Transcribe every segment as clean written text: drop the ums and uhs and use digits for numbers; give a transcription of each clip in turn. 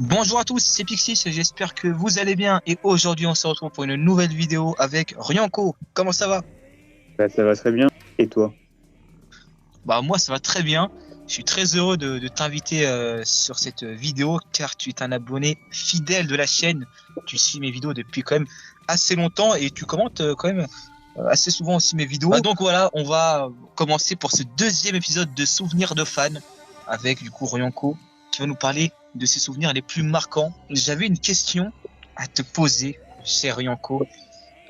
Bonjour à tous, c'est Pixis, j'espère que vous allez bien et aujourd'hui on se retrouve pour une nouvelle vidéo avec Ryanko. Comment ça va? Bah, ça va très bien. Et toi? Bah moi ça va très bien. Je suis très heureux de t'inviter sur cette vidéo car tu es un abonné fidèle de la chaîne. Tu suis mes vidéos depuis quand même assez longtemps et tu commentes quand même assez souvent aussi mes vidéos. Donc voilà, on va commencer pour ce deuxième épisode de Souvenirs de fans avec du coup Ryanko qui va nous parler de ses souvenirs les plus marquants. J'avais une question à te poser, cher Ryanko.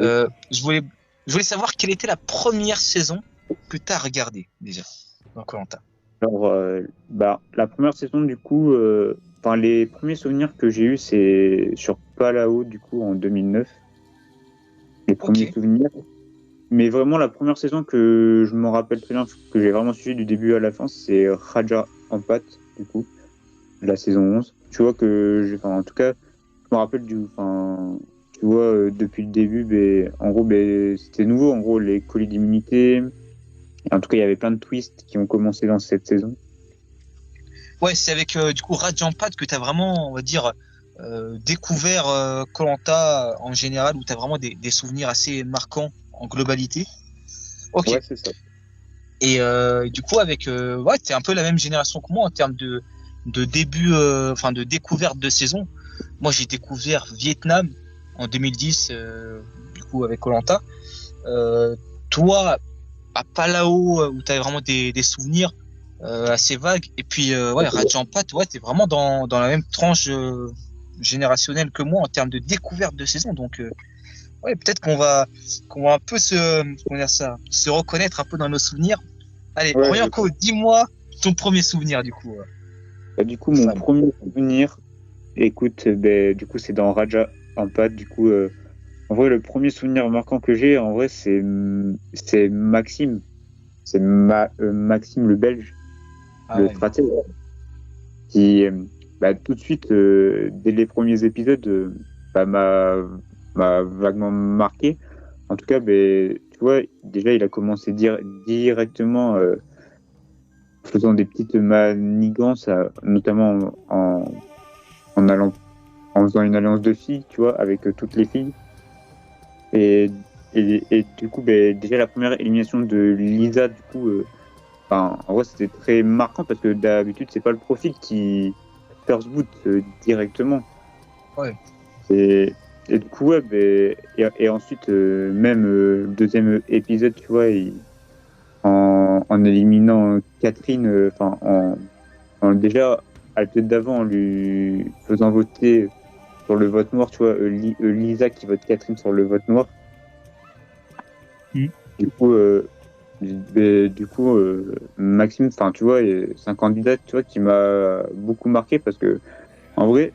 Oui. Je voulais savoir quelle était la première saison que tu as regardée déjà dans koh. Alors, la première saison, du coup, enfin, les premiers souvenirs que j'ai eus, c'est sur Palao, du coup, en 2009. Les premiers Ok, souvenirs. Mais vraiment, la première saison que je me rappelle très bien, que j'ai vraiment suivi du début à la fin, c'est Raja Ampat, du coup, de la saison 11. Tu vois que, enfin, en tout cas, je me rappelle enfin, tu vois, depuis le début, en gros, c'était nouveau, en gros, les colis d'immunité. En tout cas, il y avait plein de twists qui ont commencé dans cette saison. ouais, c'est avec du coup Rajampat que tu as vraiment, on va dire, découvert koh en général, où tu as vraiment des souvenirs assez marquants en globalité. Ok. Ouais, c'est ça. Et du coup, avec, ouais, t'es un peu la même génération que moi en termes de début, enfin de découverte de saison. Moi, j'ai découvert Vietnam en 2010, du coup avec koh. Toi, à Palau, où t'avais vraiment des souvenirs assez vagues. Et puis, ouais, Rajampat, ouais, t'es vraiment dans la même tranche générationnelle que moi en termes de découverte de saison. Donc, ouais, peut-être qu'on va un peu comment dire ça, se reconnaître un peu dans nos souvenirs. Allez, Ouais, je Ryanko, crois. dis-moi ton premier souvenir du coup. Du coup, De mon fan. premier souvenir, écoute, du coup, c'est dans Raja Ampat. Du coup, en vrai, le premier souvenir marquant que j'ai, en vrai, c'est Maxime. Maxime le Belge, Ah le ouais. stratège, qui, tout de suite, dès les premiers épisodes, bah, m'a vaguement marqué. En tout cas, tu vois, déjà, il a commencé directement faisant des petites manigances, notamment en allant, en faisant une alliance de filles, tu vois, avec toutes les filles. Et, et du coup, déjà la première élimination de Lisa, du coup, enfin, en vrai, c'était très marquant parce que d'habitude, c'est pas le profil qui first boot directement. Ouais. Et, et du coup, ouais, et ensuite, même le deuxième épisode, tu vois, en éliminant Catherine, enfin, déjà, à l'épisode d'avant, en lui faisant voter sur le vote noir, tu vois, Lisa qui vote Catherine sur le vote noir. Mm. Du coup, Maxime, enfin, tu vois, c'est un candidat, tu vois, qui m'a beaucoup marqué parce que, en vrai,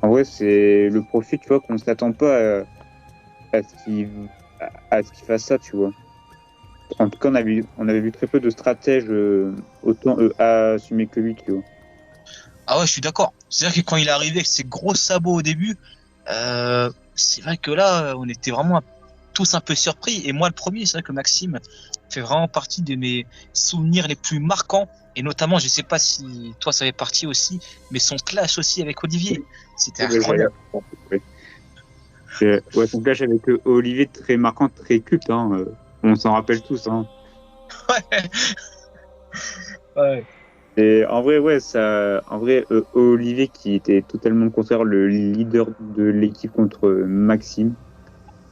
en vrai, c'est le profil, tu vois, qu'on ne s'attend pas à à ce qu'il fasse ça, tu vois. En tout cas, on avait vu très peu de stratèges autant assumés que lui, tu vois. Ah ouais, je suis d'accord. C'est-à-dire que quand il est arrivé avec ses gros sabots au début, c'est vrai que là, on était vraiment tous un peu surpris. Et moi, le premier, c'est vrai que Maxime fait vraiment partie de mes souvenirs les plus marquants. Et notamment, je sais pas si toi, ça fait partie aussi, mais son clash aussi avec Olivier. C'était Ouais, incroyable. ouais. Ouais, son clash avec Olivier, très marquant, très culte, hein, on s'en rappelle tous, hein. Ouais. Ouais. Et en vrai, ouais, en vrai, Olivier qui était totalement le contraire, le leader de l'équipe contre Maxime.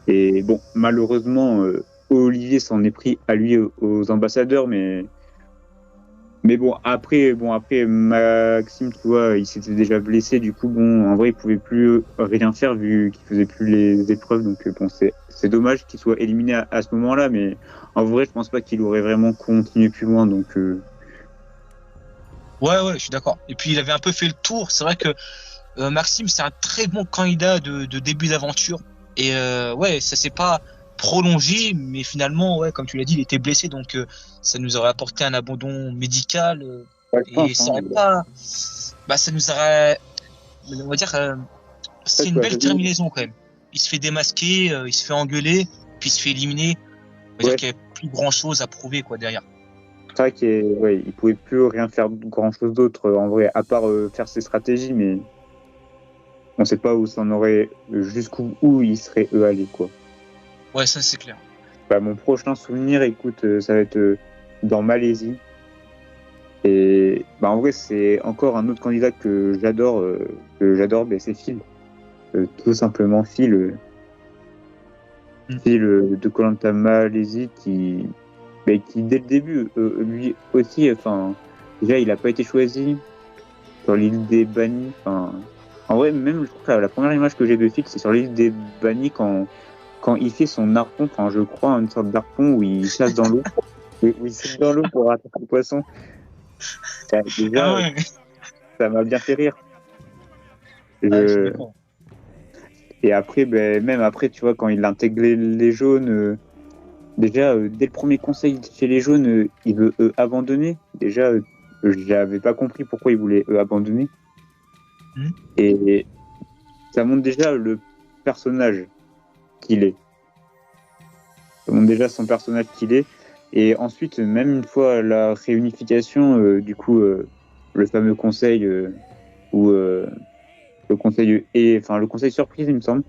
Et bon, malheureusement, Olivier s'en est pris à lui aux ambassadeurs, mais bon, après, Maxime, tu vois, il s'était déjà blessé, du coup, bon, en vrai, il pouvait plus rien faire vu qu'il faisait plus les épreuves, donc bon, c'est dommage qu'il soit éliminé à ce moment-là, mais en vrai, je pense pas qu'il aurait vraiment continué plus loin, donc Ouais, ouais, je suis d'accord. Et puis il avait un peu fait le tour. C'est vrai que Maxime, c'est un très bon candidat de début d'aventure. Et ouais, ça s'est pas prolongé, mais finalement, ouais, comme tu l'as dit, il était blessé, donc ça nous aurait apporté un abandon médical. ouais, je Et pense, ça hein. aurait pas, bah, ça nous aurait, on va dire, Ouais, c'est tu une vois, belle terminaison quand même. Il se fait démasquer, il se fait engueuler, puis il se fait éliminer. On va dire ouais, qu'il y avait plus grand chose à prouver quoi derrière. C'est vrai qu'il pouvait plus rien faire grand chose d'autre en vrai, à part faire ses stratégies, mais on sait pas où ça en aurait, jusqu'où où ils seraient eux allés, quoi. Ouais, ça c'est clair. Bah, mon prochain souvenir, écoute, ça va être dans Malaisie. Et bah, en vrai, c'est encore un autre candidat que j'adore, bah, c'est Phil. Tout simplement Phil, Phil de koh Malaisie qui dès le début, lui aussi, enfin, déjà il a pas été choisi sur l'île des bannis. Enfin, en vrai, même je crois que la première image que j'ai de Phil, c'est sur l'île des bannis quand il fait son harpon. Enfin, je crois une sorte d'harpon où il chasse dans l'eau, où il saute dans l'eau pour attraper le poisson. Ah Déjà, ouais, ça m'a bien fait rire. ah, je suis Je... d'accord. Et après, ben, même après, tu vois, quand il intègre les jaunes, déjà, dès le premier conseil chez les jaunes, il veut abandonner. Déjà, j'avais pas compris pourquoi il voulait abandonner. Hmm. Et ça montre déjà le personnage qu'il est. Ça montre déjà son personnage qu'il est. Et ensuite, même une fois la réunification, du coup, le fameux conseil où le conseil enfin le conseil surprise, il me semble.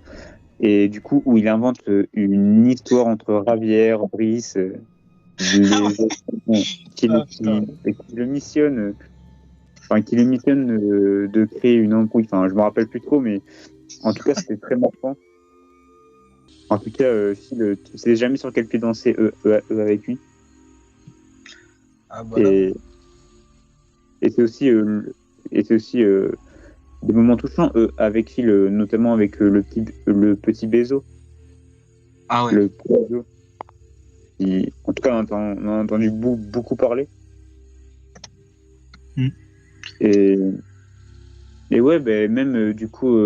Et du coup, où il invente une histoire entre Ravière, Brice, Ah les ouais, autres ah, putain. qui le missionne, qui le missionne de créer une embrouille. Enfin, je me rappelle plus trop, mais en tout cas, c'était très marquant. En tout cas, Phil, tu sais jamais sur quel pied danser avec lui. Ah bah là. Et, et c'est aussi, et c'est aussi des moments touchants avec Phil, notamment avec le petit Bézo, Ah ouais. le petit Bézo, qui, en tout cas, on a entendu beaucoup parler. Hmm. Et, et ouais, ben, même du coup,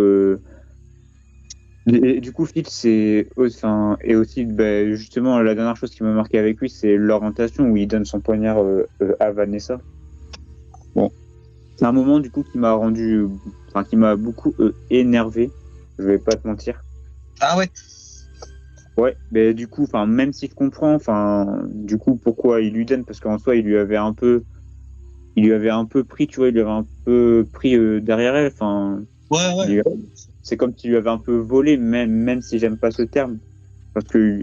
du coup, Phil, enfin, et aussi, ben, justement, la dernière chose qui m'a marqué avec lui, c'est l'orientation où il donne son poignard à Vanessa. Bon, c'est un moment du coup qui m'a beaucoup énervé. Je vais pas te mentir. Ah ouais. Ouais, mais du coup, enfin, même si je comprends, enfin, du coup, pourquoi il lui donne, parce qu'en soi, il lui avait un peu pris, tu vois, il lui avait un peu pris derrière elle. Enfin, Ouais, il ouais. lui- c'est comme s'il lui avait un peu volé, même si j'aime pas ce terme, parce que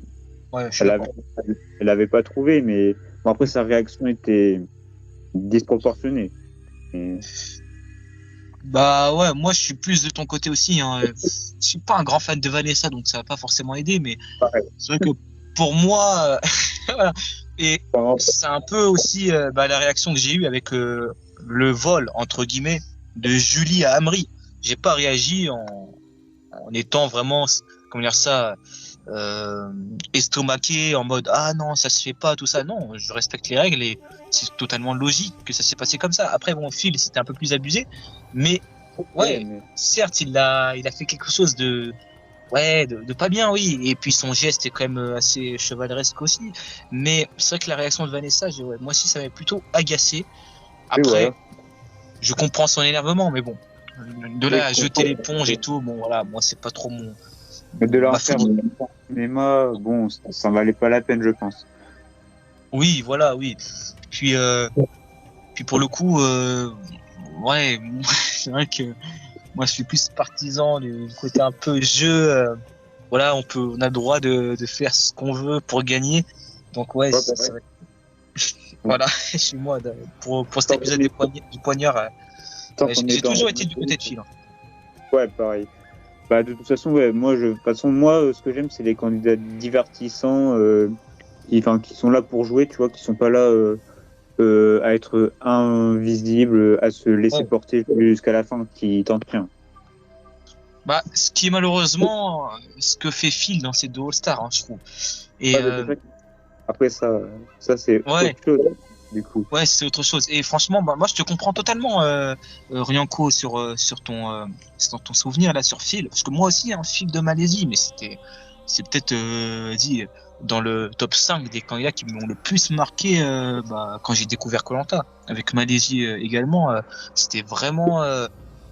Ouais, je suis elle avait, d'accord. elle avait pas trouvé, mais bon, après sa réaction était disproportionnée. Et, Bah ouais, moi je suis plus de ton côté aussi, hein. Je suis pas un grand fan de Vanessa, donc ça va pas forcément aider, mais pareil. c'est vrai que pour moi, voilà. Et Enfin, c'est un peu aussi bah, la réaction que j'ai eue avec le vol, entre guillemets, de Julie à Amri. J'ai pas réagi en étant vraiment, comment dire ça, euh, estomaqué, en mode ah non, ça se fait pas, tout ça. Non, je respecte les règles et c'est totalement logique que ça s'est passé comme ça. Après, bon, Phil, c'était un peu plus abusé, mais ouais, ouais, certes, il a fait quelque chose de, ouais, de pas bien, oui. Et puis son geste est quand même assez chevaleresque aussi. Mais c'est vrai que la réaction de Vanessa, ouais, moi aussi, ça m'avait plutôt agacé. et voilà. Après, je comprends son énervement, mais bon, de Oui, là je à jeter comprends. l'éponge et tout, bon, voilà, moi, c'est pas trop Mais de là ma en faire folie. au cinéma, bon, ça en valait pas la peine, je pense. Oui, voilà, oui. Puis, puis pour le coup, ouais, c'est vrai que moi, je suis plus partisan du côté un peu jeu. Voilà, on a le droit de faire ce qu'on veut pour gagner. Donc ouais, Ouais, c'est pareil. vrai. Voilà, je suis moi pour cet Tant épisode qu'on est, du poignard. tant qu'on est J'ai dans. toujours été du côté de Phil, hein. Ouais, pareil. Bah, de toute façon, ouais, de toute façon, moi, ce que j'aime, c'est les candidats divertissants, qui sont là pour jouer, tu vois, qui sont pas là à être invisibles, à se laisser Ouais. porter jusqu'à la fin, qui tentent rien. Bah, ce qui est malheureusement ce que fait Phil dans ces deux All-Stars, hein, je trouve. Et Ouais, mais c'est ça. Après, ça, c'est ouais, autre chose, du coup. ouais, c'est autre chose. Et franchement, bah, moi, je te comprends totalement, Rianko, sur ton souvenir là sur Phil, parce que moi aussi, un Phil de Malaisie, mais c'est peut-être dit dans le top 5 des candidats qui m'ont le plus marqué bah, quand j'ai découvert koh avec Malaisie également. C'était vraiment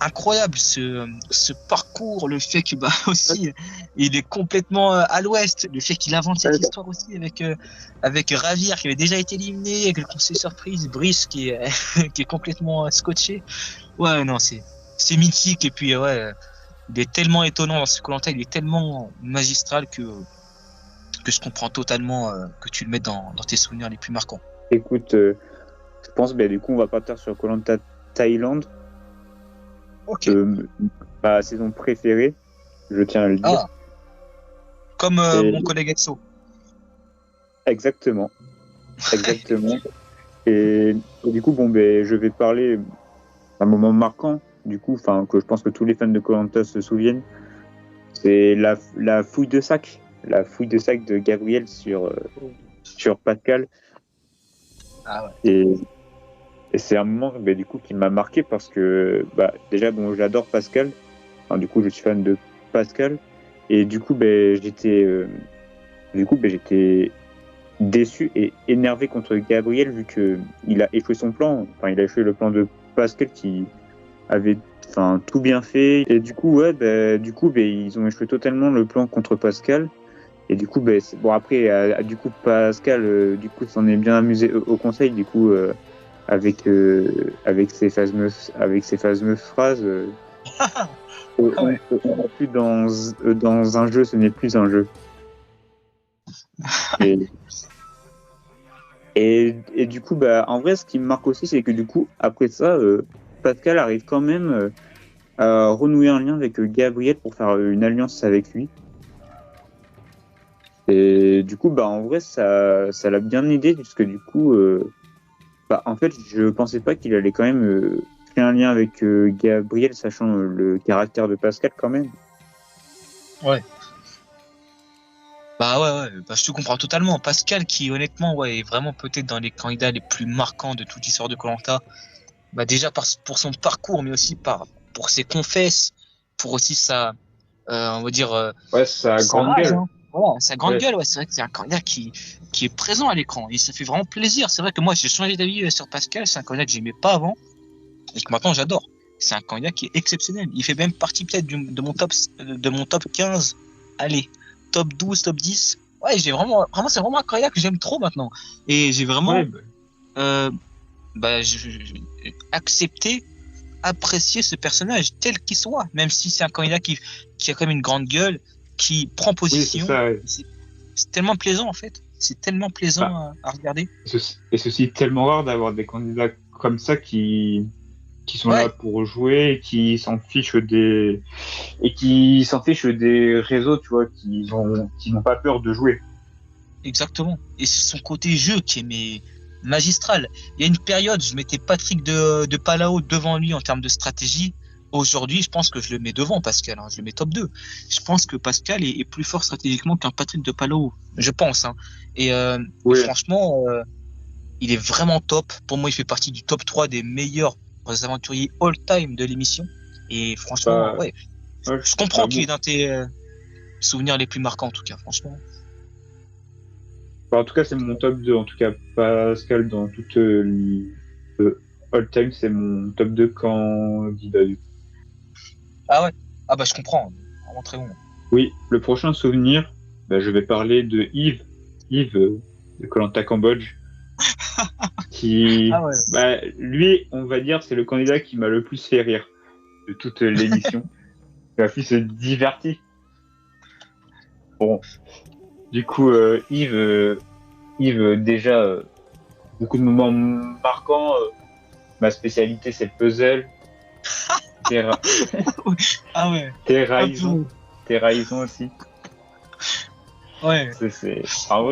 incroyable ce parcours, le fait que aussi il est complètement à l'ouest, le fait qu'il invente cette histoire aussi avec Ravir qui avait déjà été éliminé, avec le conseil surprise, Brice qui est qui est complètement scotché. Ouais, non, c'est mythique et puis ouais, il est tellement étonnant dans ce Koh-Lanta, il est tellement magistral que je comprends totalement que tu le mettes dans tes souvenirs les plus marquants. Écoute, je pense, du coup, on va partir sur Koh-Lanta Thaïlande. Ok. Ma saison préférée, je tiens à le dire. Ah. Comme mon collègue Exo. Exactement. Exactement. et du coup, je vais parler d'un moment marquant, du coup, que je pense que tous les fans de Koh-Lanta se souviennent. C'est la fouille de sac. La fouille de sac de Gabriel sur Pascal. Ah ouais. Et c'est un moment du coup qui m'a marqué parce que déjà j'adore Pascal. Enfin, du coup je suis fan de Pascal et du coup j'étais déçu et énervé contre Gabriel vu que il a échoué son plan. Enfin il a échoué le plan de Pascal qui avait tout bien fait et du coup ils ont échoué totalement le plan contre Pascal. Et du coup, après, du coup, Pascal, du coup, s'en est bien amusé au conseil, du coup, avec ses fameuses phrases. On n'est plus dans un jeu, ce n'est plus un jeu. Et du coup, en vrai, ce qui me marque aussi, c'est que du coup, après ça, Pascal arrive quand même à renouer un lien avec Gabriel pour faire une alliance avec lui. Et du coup, en vrai, ça l'a bien aidé, puisque du coup, en fait, je pensais pas qu'il allait quand même créer un lien avec Gabriel, sachant le caractère de Pascal quand même. Ouais. Ouais, je te comprends totalement. Pascal, qui honnêtement, est vraiment peut-être dans les candidats les plus marquants de toute l'histoire de Koh-Lanta. Déjà pour son parcours, mais aussi pour ses confesses, pour aussi on va dire, sa grande rage, gueule. Hein. Voilà, sa grande gueule, c'est vrai que c'est un candidat qui est présent à l'écran et ça fait vraiment plaisir. C'est vrai que moi, j'ai changé d'avis sur Pascal. C'est un candidat que j'aimais pas avant et que maintenant j'adore. C'est un candidat qui est exceptionnel. Il fait même partie peut-être de mon top 15. Allez, top 12, top 10. Ouais, c'est vraiment un candidat que j'aime trop maintenant. Et j'ai vraiment, accepté, apprécier ce personnage tel qu'il soit, même si c'est un candidat qui a quand même une grande gueule, qui prend position. Oui, c'est tellement plaisant en fait. C'est tellement plaisant à regarder. Et ceci est tellement rare d'avoir des candidats comme ça qui sont là pour jouer et qui s'en fichent des réseaux, tu vois, qui n'ont pas peur de jouer. Exactement. Et c'est son côté jeu qui est magistral. Il y a une période, je mettais Patrick de Palao devant lui en termes de stratégie. Aujourd'hui, je pense que je le mets devant Pascal. Je le mets top 2. Je pense que Pascal est plus fort stratégiquement qu'un Patrick de Palao. Je pense. Et franchement, il est vraiment top. Pour moi, il fait partie du top 3 des meilleurs aventuriers all-time de l'émission. Et franchement, je comprends qu'il est dans tes souvenirs les plus marquants, en tout cas, franchement. En tout cas, c'est mon top 2. En tout cas, Pascal, dans toute all-time, c'est mon top 2 candidat. Ah ouais? Ah je comprends. Vraiment très bon. Oui, le prochain souvenir, je vais parler de Yves. Yves de Koh-Lanta Cambodge. Qui, lui, on va dire, c'est le candidat qui m'a le plus fait rire de toute l'émission. Il m'a plus diverti. Bon, du coup, Yves, déjà, beaucoup de moments marquants. Ma spécialité, c'est le puzzle. Ah ouais. Terraison aussi. Ouais. C'est en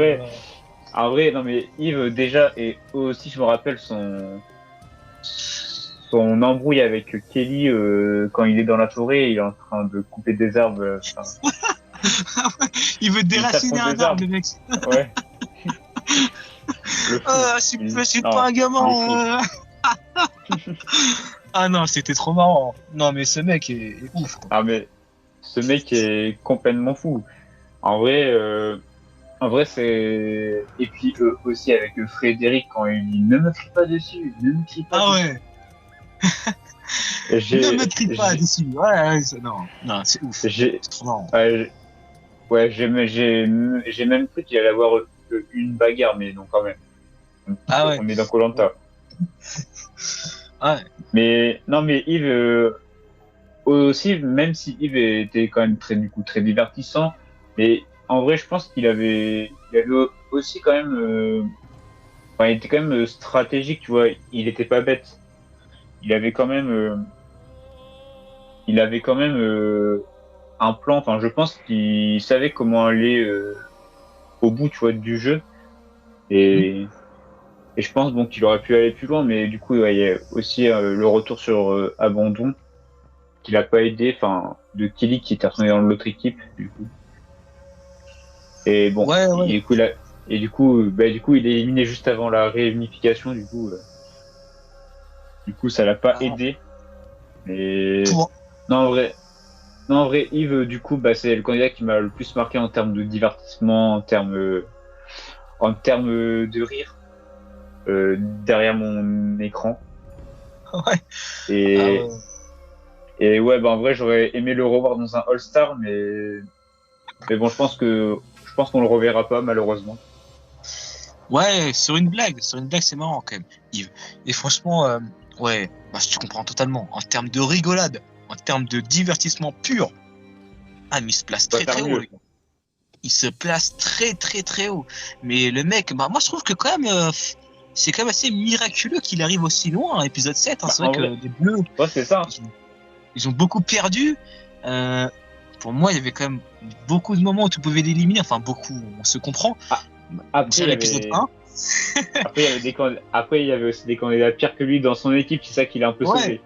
vrai, non mais Yves déjà, et aussi je me rappelle son embrouille avec Kelly quand il est dans la forêt, il est en train de couper des arbres. Il veut déraciner un arbre, le mec. Ouais. Je suis pas un gamin. Ah non, c'était trop marrant. Non mais ce mec est ouf. Quoi. Ah mais ce mec est complètement fou. En vrai, c'est. Et puis aussi avec Frédéric, quand il dit ne me crie pas dessus, ne me crie pas dessus. Ouais. Ne me crie pas dessus. Ouais, non, c'est ouf. C'est trop marrant. J'ai même cru qu'il allait avoir une bagarre, mais non, quand même. Ah ouais. On est dans Koh-Lanta. Ouais. Mais non, mais Yves aussi, même si Yves était quand même très divertissant, mais en vrai, je pense il avait aussi quand même, il était quand même stratégique, tu vois. Il était pas bête. Il avait quand même, euh, il avait quand même un plan. Enfin, je pense qu'il savait comment aller au bout, tu vois, du jeu. Hmm. Et je pense bon qu'il aurait pu aller plus loin, mais du coup, ouais, il y a aussi le retour sur Abandon qui l'a pas aidé, enfin, de Kelly qui était retourné dans l'autre équipe, du coup. Et bon, Ouais, ouais. du coup, il est éliminé juste avant la réunification, du coup, ça l'a pas Ah, aidé. Mais pour... non, en vrai, Yves, du coup, bah, c'est le candidat qui m'a le plus marqué en termes de divertissement, en termes de rire derrière mon écran. Ouais. Ah Et, ouais. et ouais, bah, en vrai, j'aurais aimé le revoir dans un All-Star, mais bon, je pense qu'on le reverra pas, malheureusement. Ouais, sur une blague, c'est marrant quand même, Yves. Et franchement, ouais, bah, je te comprends totalement. En termes de rigolade, en termes de divertissement pur, ah, mais il se place On va très faire très haut, le mieux. gars. Il se place très très très haut. Mais le mec, bah, moi je trouve que quand même, c'est quand même assez miraculeux qu'il arrive aussi loin, hein, épisode 7. Hein. Bah, C'est vrai en que vrai, les Bleus, ouais, c'est ça, hein. ils ont beaucoup perdu. Euh, pour moi, il y avait quand même beaucoup de moments où tu pouvais l'éliminer. Enfin, beaucoup, on se comprend. Ah, après, Déjà il y l'épisode avait, 1. après, il y avait aussi des candidats pires que lui dans son équipe, c'est ça qui l'a un peu Ouais, sauvé.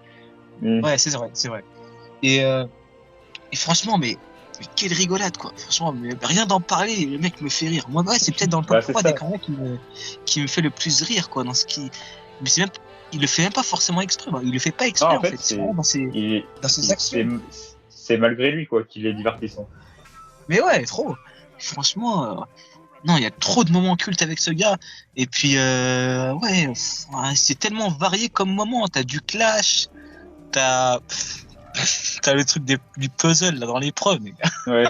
Mais, ouais, c'est vrai, c'est vrai. Et, euh, et franchement, mais quelle rigolade, quoi. Franchement, mais rien d'en parler, le mec me fait rire. Moi, ouais, c'est peut-être dans le top bah, c'est 3 des ça. candidats qui me fait le plus rire, quoi, dans ce qui. Mais c'est même, il le fait même pas forcément exprès, bah, il le fait pas Non, exprès, en en fait, fait. C'est vraiment il, dans ses c'est, actions. c'est malgré lui, quoi, qu'il est divertissant. Mais ouais, trop. Franchement, non, il y a trop de moments cultes avec ce gars. Et puis, ouais, ouais, c'est tellement varié comme moment. T'as du clash, t'as, t'as le truc du puzzle, là, dans l'épreuve. Ouais.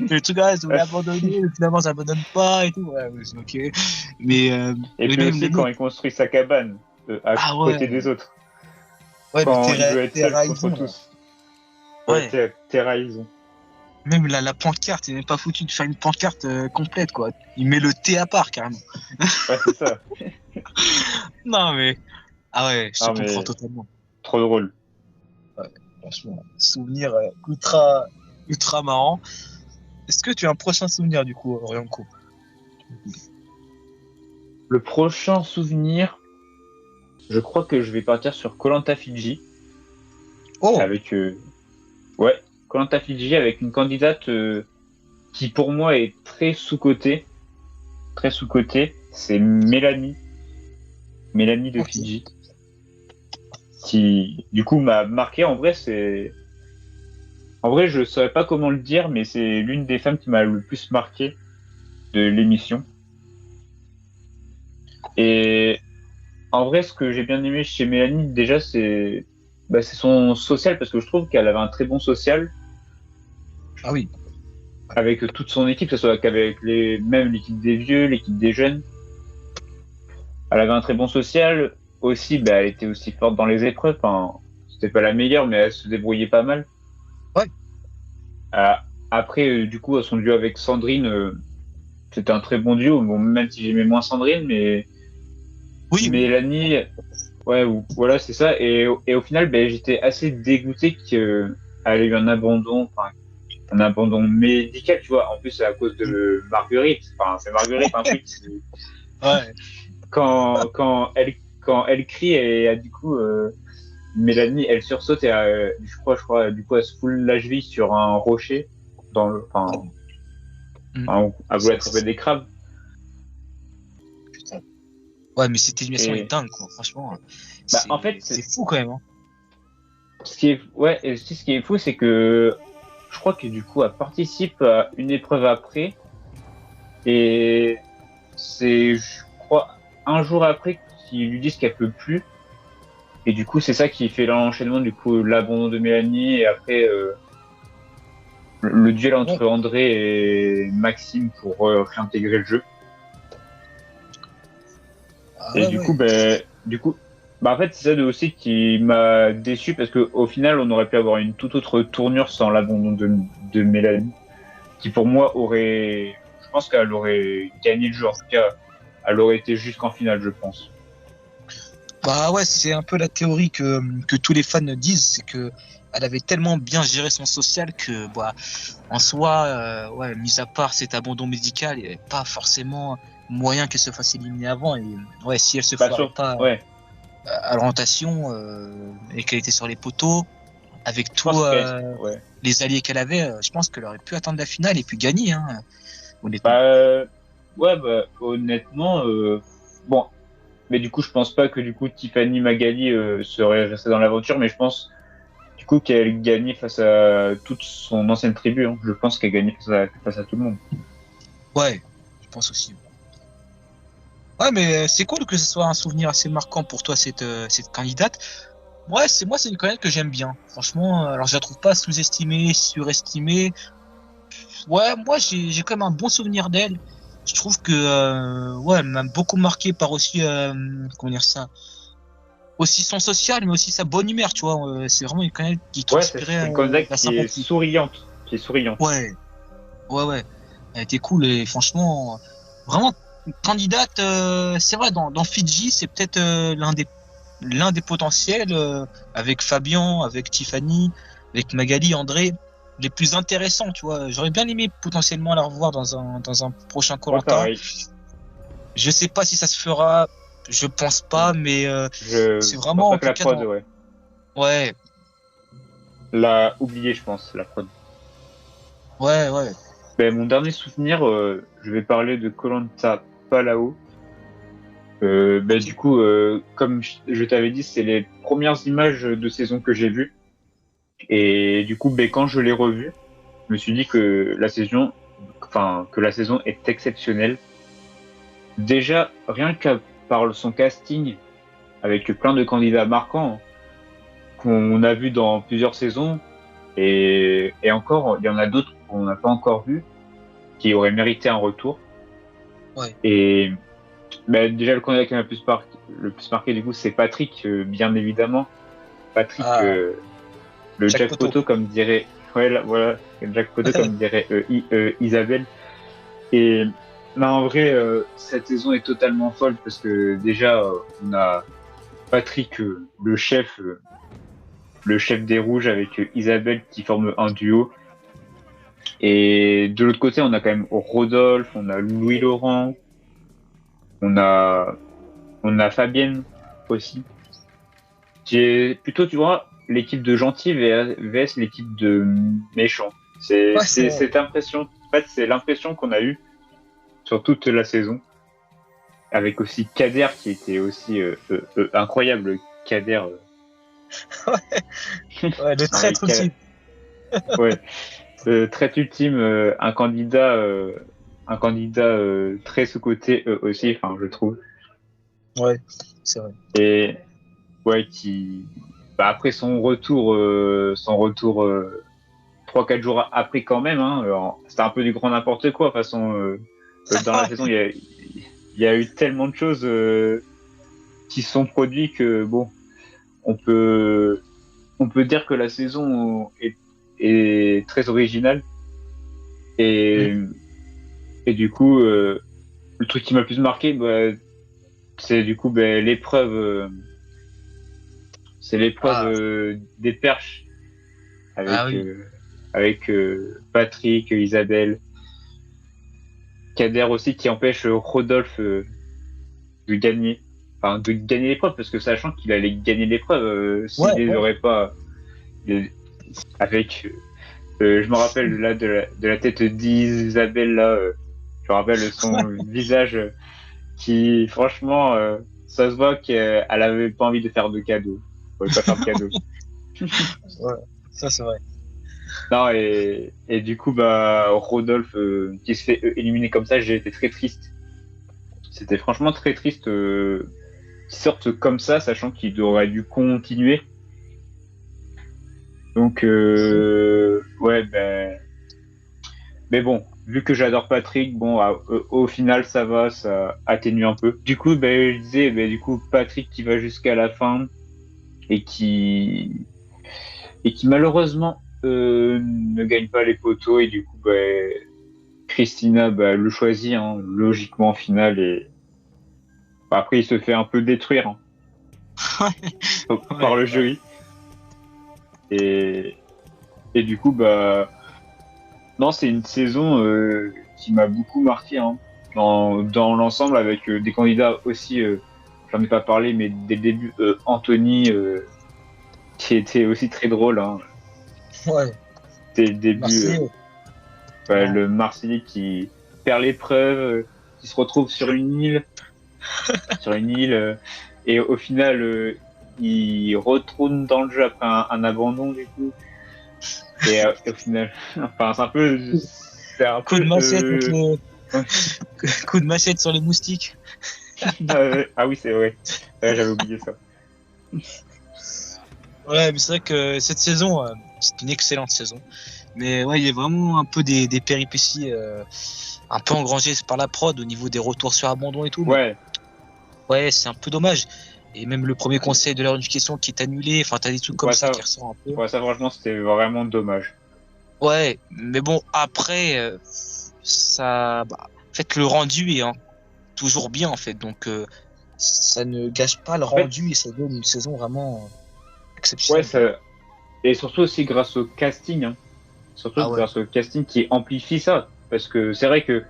Le truc, ah, je voulais abandonner, mais finalement, j'abandonne pas et tout. Ouais, ouais, c'est ok. Et Mais puis même le aussi, quand mec, il construit sa cabane, à ah côté des ouais, autres, ouais, le quand il veut être seul contre terraison, là. tous. Ouais, Ouais, trahison. même la pancarte, il n'est pas foutu de faire une pancarte complète, quoi. Il met le T à part, carrément. Ouais, c'est ça. Non, mais, ah ouais, je te Ah, comprends mais totalement. trop drôle. Ouais, franchement, souvenir ultra, ultra marrant. Est-ce que tu as un prochain souvenir, du coup, Orianco? Le prochain souvenir, je crois que je vais partir sur koh Fidji Oh, avec ouais, koh Fidji avec une candidate qui pour moi est très sous-cotée, c'est Mélanie de ok. Fidji, qui du coup m'a marqué. En vrai, je saurais pas comment le dire, mais c'est l'une des femmes qui m'a le plus marqué de l'émission. Et en vrai, ce que j'ai bien aimé chez Mélanie, déjà, c'est son social, parce que je trouve qu'elle avait un très bon social Ah oui. avec toute son équipe, que ce soit qu'avec même l'équipe des vieux, l'équipe des jeunes. Elle avait un très bon social. Aussi, bah, elle était aussi forte dans les épreuves. Enfin, c'était pas la meilleure, mais elle se débrouillait pas mal. Ouais. Euh, Après, du coup, son duo avec Sandrine, c'était un très bon duo. Bon, même si j'aimais moins Sandrine, mais Oui, oui. Mélanie, ouais, voilà, c'est ça. Et au final, ben, j'étais assez dégoûté qu'elle ait eu enfin, un abandon médical, tu vois. En plus, c'est à cause de Marguerite. Enfin, c'est Marguerite un peu Ouais. quand elle crie et du coup, Mélanie, elle sursaute et je crois, du coup, elle se fout la cheville sur un rocher Oh, hmm. elle voulait attraper des crabes. Putain. Ouais, mais cette animation est Et, dingue, quoi. Franchement, bah, en fait, c'est fou quand même, hein. ouais, et aussi, ce qui est fou, c'est que je crois que du coup, elle participe à une épreuve après et c'est, je crois, un jour après qu'ils lui disent qu'elle peut plus. Et du coup, c'est ça qui fait l'enchaînement, du coup, l'abandon de Mélanie et après le duel Ouais. entre André et Maxime pour réintégrer le jeu. Ah Et ouais, ouais. en fait, c'est ça aussi qui m'a déçu parce que au final, on aurait pu avoir une toute autre tournure sans l'abandon de Mélanie, qui pour moi je pense qu'elle aurait gagné le jeu. En tout cas, elle aurait été jusqu'en finale, je pense. Bah ouais, c'est un peu la théorie que tous les fans disent, c'est que elle avait tellement bien géré son social que, bah, en soi, ouais, mis à part cet abandon médical, il n'y avait pas forcément moyen qu'elle se fasse éliminer avant. Et ouais, si elle se Pas foirait sûr. pas Ouais. à l'orientation et qu'elle était sur les poteaux, avec Je pense tous ouais. les alliés qu'elle avait, je pense qu'elle aurait pu atteindre la finale et puis gagner, hein, honnêtement. Bah, ouais, bah, honnêtement, bon, mais du coup, je pense pas que du coup Tiffany Magali serait restée dans l'aventure, mais je pense du coup qu'elle gagnait face à toute son ancienne tribu. Hein. Je pense qu'elle gagnait face à tout le monde. Ouais, je pense aussi. Ouais, mais c'est cool que ce soit un souvenir assez marquant pour toi, cette candidate. Ouais, c'est une candidate que j'aime bien. Franchement, alors je la trouve pas sous-estimée, surestimée. Ouais, moi j'ai quand même un bon souvenir d'elle. Je trouve que ouais, elle m'a beaucoup marqué par aussi comment dire ça, aussi son social, mais aussi sa bonne humeur, tu vois. C'est vraiment une candidate qui Ouais, transpirait c'est une candidate la qui est sympathie. souriante, qui est souriante. Ouais, ouais, ouais. Elle était cool et franchement, vraiment une candidate. C'est vrai, dans Fidji, c'est peut-être l'un des potentiels avec Fabien, avec Tiffany, avec Magali, André, les plus intéressants, tu vois. J'aurais bien aimé potentiellement la revoir dans un prochain koh. Ouais, pareil. Je sais pas si ça se fera, je pense pas, mais Je c'est pense vraiment pas en que tout la cas prod, dans. ouais, Ouais, l'a oublié, je pense, la prod. ouais, ouais. Ben, mon dernier souvenir, je vais parler de koh Palau. Ben, Ok. du coup, comme je t'avais dit, c'est les premières images de saison que j'ai vues. Et du coup, ben, quand je l'ai revu, je me suis dit que la saison est exceptionnelle. Déjà, rien que par son casting, avec plein de candidats marquants hein, qu'on a vus dans plusieurs saisons, et encore, il y en a d'autres qu'on n'a pas encore vus, qui auraient mérité un retour. Ouais. Et ben, déjà, le candidat qui m'a le plus marqué, du coup, c'est Patrick, bien évidemment. Patrick, Ah, le Jack Jack Poto. Poto, comme dirait, ouais, voilà, Jack Poto, comme dirait Isabelle. Et là, en vrai, cette saison est totalement folle parce que déjà, on a Patrick, le chef des Rouges, avec Isabelle qui forme un duo. Et de l'autre côté, on a quand même Rodolphe, on a Louis-Laurent, on a, on a Fabienne aussi. Qui est plutôt, tu vois, l'équipe de gentils vs l'équipe de méchants. Ouais, c'est C'est vrai. cette impression, en fait, c'est l'impression qu'on a eue sur toute la saison. Avec aussi Kader qui était aussi incroyable. Kader, Ouais, le non, mais traître ultime. ouais, trait ultime, un candidat très sous-coté aussi, enfin, je trouve. Ouais, c'est vrai. Et ouais, bah, après son retour 3-4 jours après quand même, hein, c'était un peu du grand n'importe quoi. De toute façon, dans la saison, il y a eu tellement de choses qui se sont produites que bon, on peut, on peut dire que la saison est très originale. Et, Mm. et du coup, le truc qui m'a le plus marqué, bah, c'est du coup bah, l'épreuve Ah, des perches ah avec, oui. Patrick, Isabelle, Kader aussi qui empêche Rodolphe de gagner. Enfin, de gagner l'épreuve, parce que sachant qu'il allait gagner l'épreuve, s'il Ouais, les ouais. aurait pas, euh, avec, je me rappelle là de la tête d'Isabelle là, je me rappelle son visage qui, franchement, ça se voit qu'elle avait pas envie de faire de cadeaux. Elle voulait pas faire de cadeaux. Ouais, ça c'est vrai. Non, et du coup, bah, Rodolphe, qui se fait éliminer comme ça, j'ai été très triste. C'était franchement très triste. sortent comme ça, sachant qu'il aurait dû continuer. Donc, ouais, ben. Mais bon, vu que j'adore Patrick, bon, au final, ça va, ça atténue un peu. Du coup, ben, je disais, ben, du coup, Patrick qui va jusqu'à la fin et qui malheureusement ne gagne pas les poteaux et du coup, ben, Christina ben, le choisit hein, logiquement en finale et après il se fait un peu détruire hein, par le jury et du coup bah non c'est une saison qui m'a beaucoup marqué hein, dans l'ensemble avec des candidats aussi j'en ai pas parlé mais dès le début Anthony qui était aussi très drôle hein. Ouais. Dès le début le Marseillais qui perd l'épreuve qui se retrouve sur une île et au final il retourne dans le jeu après un abandon du coup et au final enfin c'est un coup peu de machette coup de machette sur les moustiques. ah oui c'est vrai j'avais oublié ça. Ouais mais c'est vrai que cette saison c'est une excellente saison mais ouais il y a vraiment un peu des péripéties un peu engrangées par la prod au niveau des retours sur abandon et tout. Ouais. Ouais, c'est un peu dommage. Et même le premier conseil de leur éducation qui est annulé. Enfin, t'as des trucs comme ça qui ressortent un peu. Ouais, ça, franchement, c'était vraiment dommage. Ouais, mais bon, après, ça. Bah, en fait, le rendu est toujours bien, en fait. Donc, ça ne gâche pas le rendu et ça donne une saison vraiment exceptionnelle. Ouais, et surtout aussi grâce au casting. Hein. Surtout grâce au casting qui amplifie ça. Parce que c'est vrai que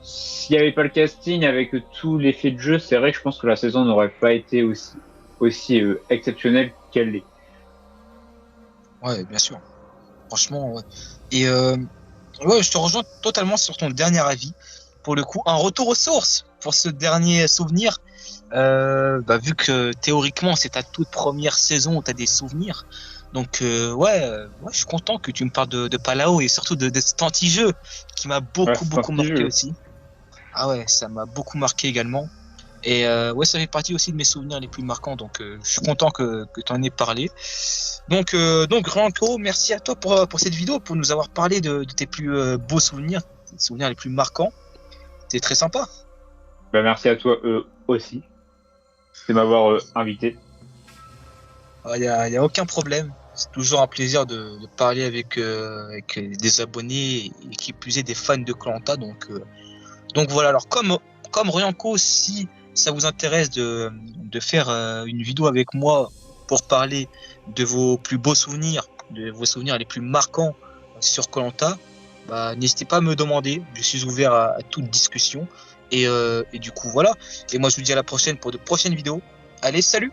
s'il n'y avait pas le casting avec tout l'effet de jeu, c'est vrai que je pense que la saison n'aurait pas été aussi exceptionnelle qu'elle l'est. Ouais, bien sûr. Franchement, ouais. Et ouais, je te rejoins totalement sur ton dernier avis. Pour le coup, un retour aux sources pour ce dernier souvenir. Vu que théoriquement, c'est ta toute première saison où tu as des souvenirs. Donc, ouais, je suis content que tu me parles de Palao et surtout de cet anti-jeu qui m'a beaucoup marqué aussi. Ah ouais, ça m'a beaucoup marqué également. Et ouais, ça fait partie aussi de mes souvenirs les plus marquants. Donc, je suis content que tu en aies parlé. Donc Ranko, merci à toi pour cette vidéo, pour nous avoir parlé de tes plus beaux souvenirs, tes souvenirs les plus marquants. C'était très sympa. Bah, merci à toi aussi de m'avoir invité. Il y a aucun problème. C'est toujours un plaisir de parler avec des abonnés et qui plus est des fans de Koh-Lanta. Donc voilà. Alors comme Ranko, si ça vous intéresse de faire une vidéo avec moi pour parler de vos plus beaux souvenirs, de vos souvenirs les plus marquants sur Koh-Lanta, n'hésitez pas à me demander. Je suis ouvert à toute discussion. Et du coup, voilà. Et moi, je vous dis à la prochaine pour de prochaines vidéos. Allez, salut!